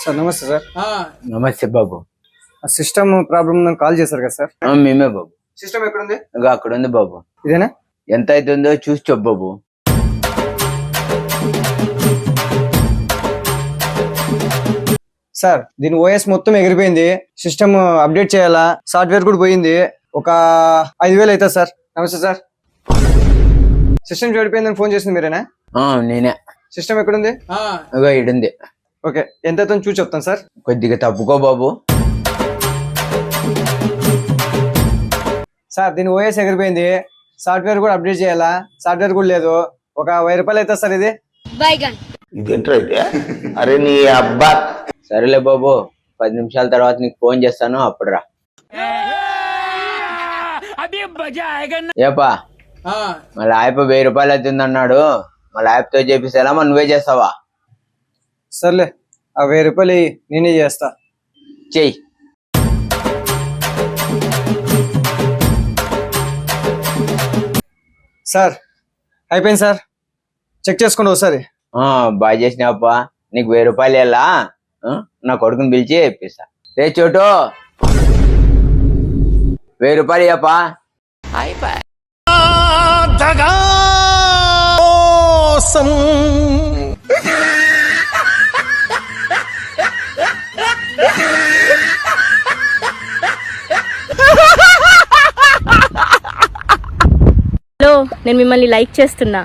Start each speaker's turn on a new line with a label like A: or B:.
A: Sir నమస్తే sir.
B: నమస్తే బాబు.
A: System problem call చేశారు కదా సార్?
B: మేమే బాబు.
A: సిస్టమ్ ఎక్కడ ఉంది?
B: ఇంకా అక్కడ ఉంది బాబు.
A: ఇదేనా?
B: ఎంత అవుతుందో చూసి చెప్పు బాబు.
A: సార్ దీని ఓఎస్ మొత్తం ఎగిరిపోయింది, సిస్టమ్ అప్డేట్ చేయాలా, సాఫ్ట్వేర్ కూడా పోయింది, ఒక 5,000 అవుతుంది సార్. నమస్తే సార్. సిస్టమ్ చెడిపోయిందని ఫోన్ చేసింది మీరేనా?
B: నేనే.
A: సిస్టమ్ ఎక్కడుంది?
B: ఇగో ఈడుంది.
A: ఓకే, ఎంత అవుతుందో చూసి చెప్తాను సార్.
B: కొద్దిగా తప్పుకో బాబు.
A: సార్ దీని ఓఎస్ ఎగిరిపోయింది, సాఫ్ట్వేర్ కూడా అప్డేట్ చేయాలా, సాఫ్ట్వేర్ కూడా లేదు, ఒక 1000 రూపాయలు అవుతుంది సార్. ఇది
C: ఇదేంట్రా అయితే? అరే నీ అబ్బా.
B: సరేలే బాబు, 10 నిమిషాల తర్వాత నీకు ఫోన్ చేస్తాను, అప్పుడు రా. ఏపా మళ్ళీ ఆయప 1000 రూపాయలు అవుతుంది అన్నాడు, మళ్ళీ ఆయపతో చేపిస్తేలా మరి నువ్వే చేస్తావా?
A: సర్లే, ఆ 1000 రూపాయలు నేనే చేస్తా.
B: చెయ్యి.
A: సార్ అయిపోయింది సార్, చెక్ చేసుకోండి ఒకసారి.
B: బాగా చేసినావప్పా. నీకు 1000 రూపాయలు ఎలా నా కొడుకుని పిలిచి ఇప్పిస్తా. రే చోటు, 1000 రూపాయలు ఇయ్యప్పా.
D: హలో, నేను మిమ్మల్ని లైక్ చేస్తున్నా.